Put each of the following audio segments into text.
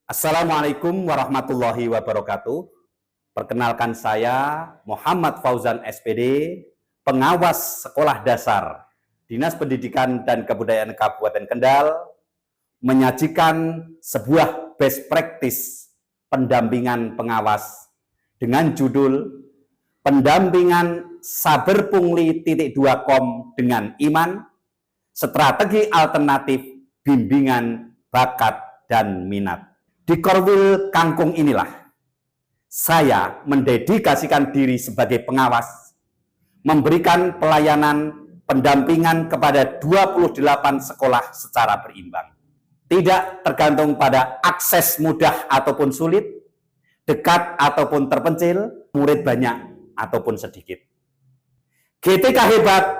Assalamualaikum warahmatullahi wabarakatuh. Perkenalkan saya Muhammad Fauzan SPD, pengawas sekolah dasar Dinas Pendidikan dan Kebudayaan Kabupaten Kendal, menyajikan sebuah best practice pendampingan pengawas dengan judul Pendampingan Saber Pungli .2kom dengan Iman, Strategi Alternatif Bimbingan Bakat dan Minat. Di Korwil Kangkung inilah saya mendedikasikan diri sebagai pengawas, memberikan pelayanan pendampingan kepada 28 sekolah secara berimbang. Tidak tergantung pada akses mudah ataupun sulit, dekat ataupun terpencil, murid banyak ataupun sedikit. GTK hebat,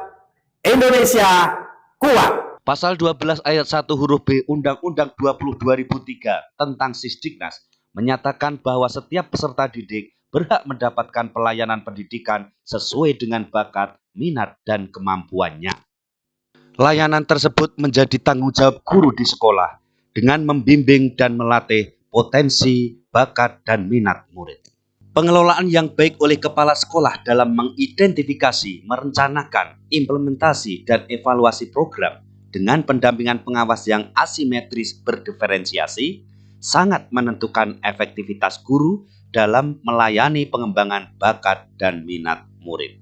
Indonesia kuat. Pasal 12 ayat 1 huruf B Undang-Undang 20 2003 tentang Sisdiknas menyatakan bahwa setiap peserta didik berhak mendapatkan pelayanan pendidikan sesuai dengan bakat, minat, dan kemampuannya. Layanan tersebut menjadi tanggung jawab guru di sekolah dengan membimbing dan melatih potensi, bakat, dan minat murid. Pengelolaan yang baik oleh kepala sekolah dalam mengidentifikasi, merencanakan, implementasi, dan evaluasi program dengan pendampingan pengawas yang asimetris berdiferensiasi sangat menentukan efektivitas guru dalam melayani pengembangan bakat dan minat murid.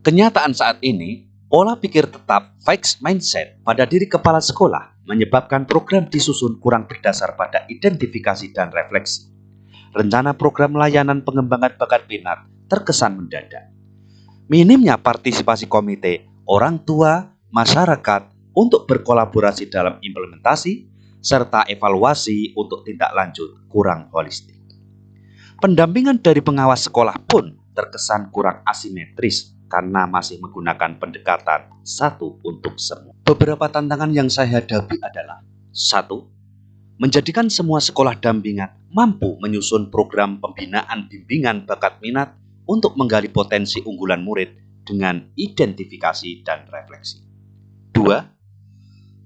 Kenyataan saat ini, pola pikir tetap fixed mindset pada diri kepala sekolah menyebabkan program disusun kurang berdasar pada identifikasi dan refleksi. Rencana program layanan pengembangan bakat minat terkesan mendadak. Minimnya partisipasi komite, orang tua, masyarakat untuk berkolaborasi dalam implementasi, serta evaluasi untuk tindak lanjut kurang holistik. Pendampingan dari pengawas sekolah pun terkesan kurang asimetris karena masih menggunakan pendekatan satu untuk semua. Beberapa tantangan yang saya hadapi adalah: 1. Menjadikan semua sekolah dampingan mampu menyusun program pembinaan bimbingan bakat minat untuk menggali potensi unggulan murid dengan identifikasi dan refleksi. 2.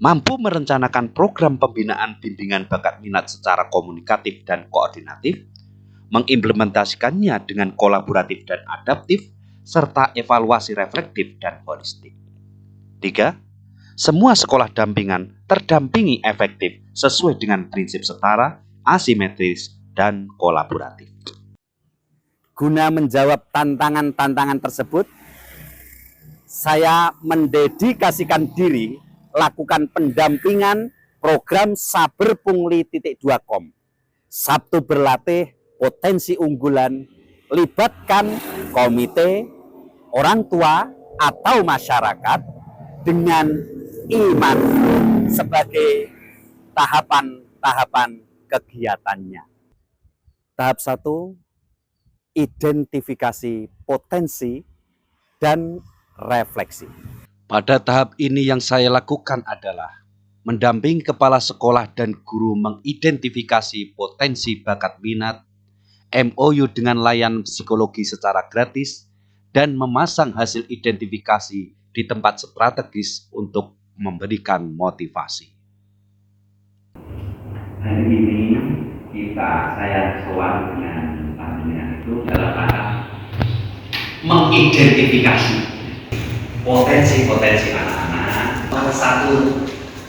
Mampu merencanakan program pembinaan bimbingan bakat minat secara komunikatif dan koordinatif, mengimplementasikannya dengan kolaboratif dan adaptif, serta evaluasi reflektif dan holistik. 3. Semua sekolah dampingan terdampingi efektif sesuai dengan prinsip setara, asimetris, dan kolaboratif. Guna menjawab tantangan-tantangan tersebut, saya mendedikasikan diri lakukan pendampingan program Saber Pungli .2kom. Sabtu berlatih potensi unggulan, libatkan komite, orang tua, atau masyarakat dengan iman sebagai tahapan-tahapan kegiatannya. Tahap 1, identifikasi potensi dan refleksi. Pada tahap ini yang saya lakukan adalah mendampingi kepala sekolah dan guru mengidentifikasi potensi bakat minat, MOU dengan layanan psikologi secara gratis, dan memasang hasil identifikasi di tempat strategis untuk memberikan motivasi. Hari ini saya soal dengan panjenengan itu dalam rangka mengidentifikasi potensi anak-anak. Kelas 1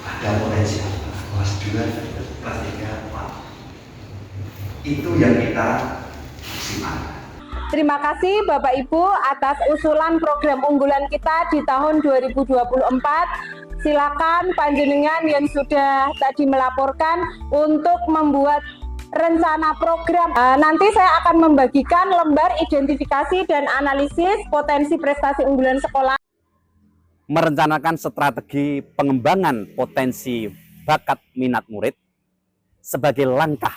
ada potensi apa, kelas 2, kelas 3, 4. Itu yang kita maksimalkan. Terima kasih Bapak Ibu atas usulan program unggulan kita di tahun 2024. Silakan panjenengan yang sudah tadi melaporkan untuk membuat rencana program. Nanti saya akan membagikan lembar identifikasi dan analisis potensi prestasi unggulan sekolah. Merencanakan strategi pengembangan potensi bakat minat murid sebagai langkah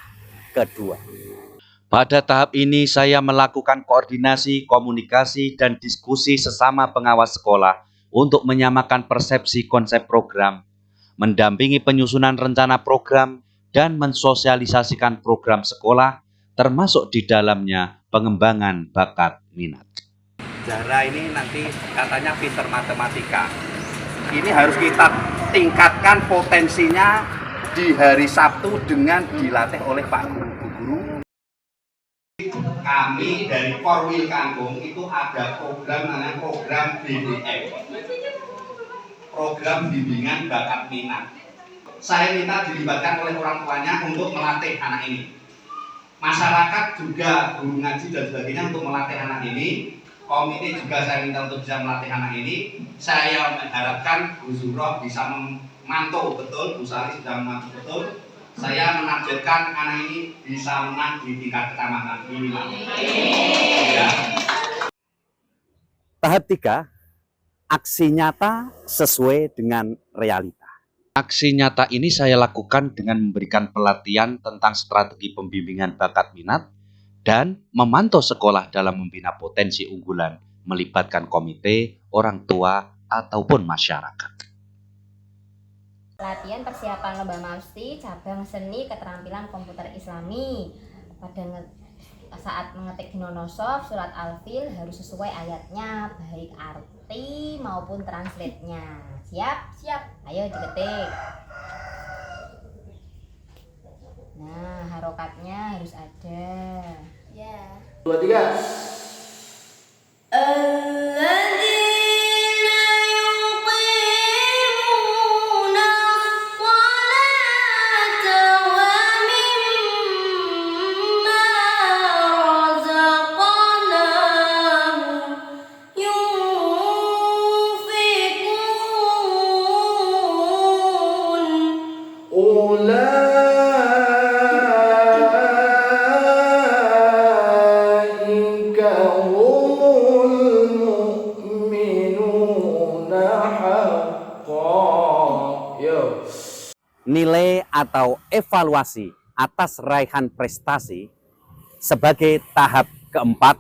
kedua. Pada tahap ini saya melakukan koordinasi, komunikasi, dan diskusi sesama pengawas sekolah untuk menyamakan persepsi konsep program, mendampingi penyusunan rencana program, dan mensosialisasikan program sekolah, termasuk di dalamnya pengembangan bakat minat. Zahra ini nanti katanya pinter matematika. Ini harus kita tingkatkan potensinya di hari Sabtu dengan dilatih oleh Pak Guru. Kami dari Korwil Kangkung itu ada program namanya program BBM, program bimbingan bakat minat. Saya minta dilibatkan oleh orang tuanya untuk melatih anak ini. Masyarakat juga, guru ngaji dan sebagainya untuk melatih anak ini. Komite juga saya minta untuk bisa melatih anak ini. Saya mengharapkan Bu Zuhroh bisa memantau betul, Bu Sari sudah memantau betul. Saya menargetkan anak ini bisa menang di tingkat kecamatan minimal. Ya. Tahap 3, aksi nyata sesuai dengan realita. Aksi nyata ini saya lakukan dengan memberikan pelatihan tentang strategi pembimbingan bakat minat dan memantau sekolah dalam membina potensi unggulan, melibatkan komite, orang tua, ataupun masyarakat. Latihan persiapan lomba MAPSI cabang seni keterampilan komputer Islami. Pada saat mengetik di Nonosoft, surat Al-Fil harus sesuai ayatnya, baik arti maupun translate-nya. Siap? Siap. Ayo diketik. Nah, harokatnya harus ada. Ya. 2, 3. Nilai atau evaluasi atas raihan prestasi sebagai tahap keempat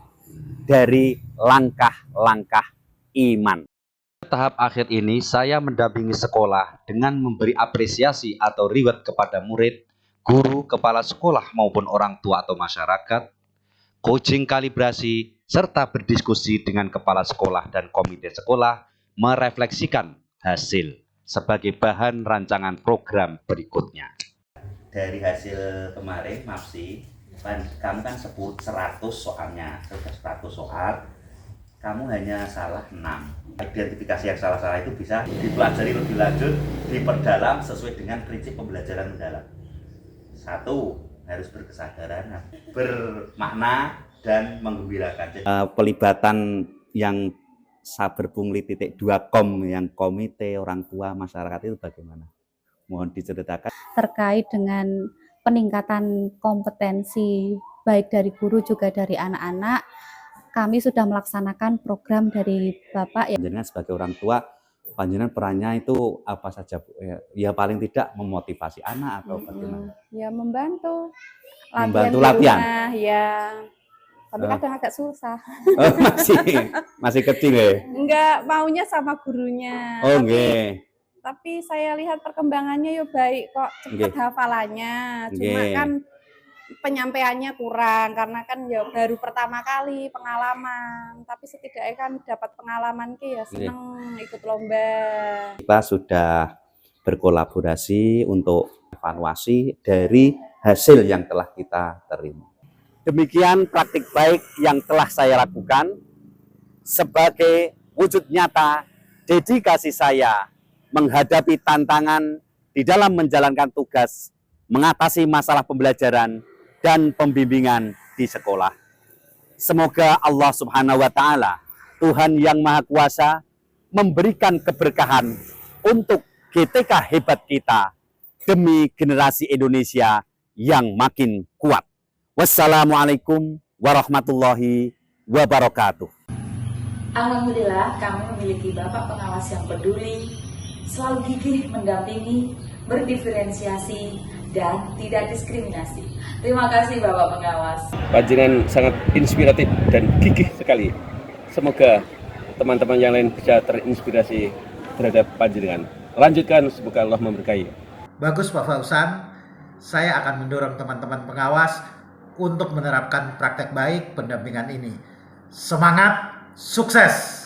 dari langkah-langkah iman. Tahap akhir ini saya mendampingi sekolah dengan memberi apresiasi atau reward kepada murid, guru, kepala sekolah maupun orang tua atau masyarakat, coaching kalibrasi, serta berdiskusi dengan kepala sekolah dan komite sekolah, merefleksikan hasil sebagai bahan rancangan program berikutnya. Dari hasil kemarin MAPSI, kamu kan sebut 100 soalnya, 100 soal, kamu hanya salah 6. Identifikasi yang salah-salah itu bisa dipelajari lebih lanjut, diperdalam sesuai dengan prinsip pembelajaran mendalam. 1, harus berkesadaran, bermakna, dan menggembirakan. Pelibatan yang saberbungli.2com yang komite, orang tua, masyarakat itu bagaimana? Mohon diceritakan. Terkait dengan peningkatan kompetensi baik dari guru juga dari anak-anak, kami sudah melaksanakan program dari Bapak ya. Panjenengan sebagai orang tua, panjenengan perannya itu apa saja, Bu? Ya paling tidak memotivasi anak atau bagaimana? Ya membantu latihan. Ya. Tapi kadang agak susah. Oh, masih kecil ya? Enggak, maunya sama gurunya. Oh, nggih. Tapi saya lihat perkembangannya ya baik kok, cepat hafalannya. Cuma kan penyampaiannya kurang karena kan ya baru pertama kali pengalaman. Tapi setidaknya kan dapat pengalaman ya seneng ikut lomba. Kita sudah berkolaborasi untuk evaluasi dari hasil yang telah kita terima. Demikian praktik baik yang telah saya lakukan sebagai wujud nyata dedikasi saya menghadapi tantangan di dalam menjalankan tugas, mengatasi masalah pembelajaran dan pembimbingan di sekolah. Semoga Allah Subhanahu wa Ta'ala, Tuhan yang Maha Kuasa, memberikan keberkahan untuk GTK hebat kita demi generasi Indonesia yang makin kuat. Wassalamualaikum warahmatullahi wabarakatuh. Alhamdulillah kami memiliki Bapak Pengawas yang peduli, selalu gigih mendampingi, berdiferensiasi, dan tidak diskriminasi. Terima kasih Bapak Pengawas. Panjenengan sangat inspiratif dan gigih sekali. Semoga teman-teman yang lain bisa terinspirasi terhadap panjenengan. Lanjutkan, semoga Allah memberkahi. Bagus Pak Fauzan, saya akan mendorong teman-teman pengawas untuk menerapkan praktek baik pendampingan ini. Semangat, sukses!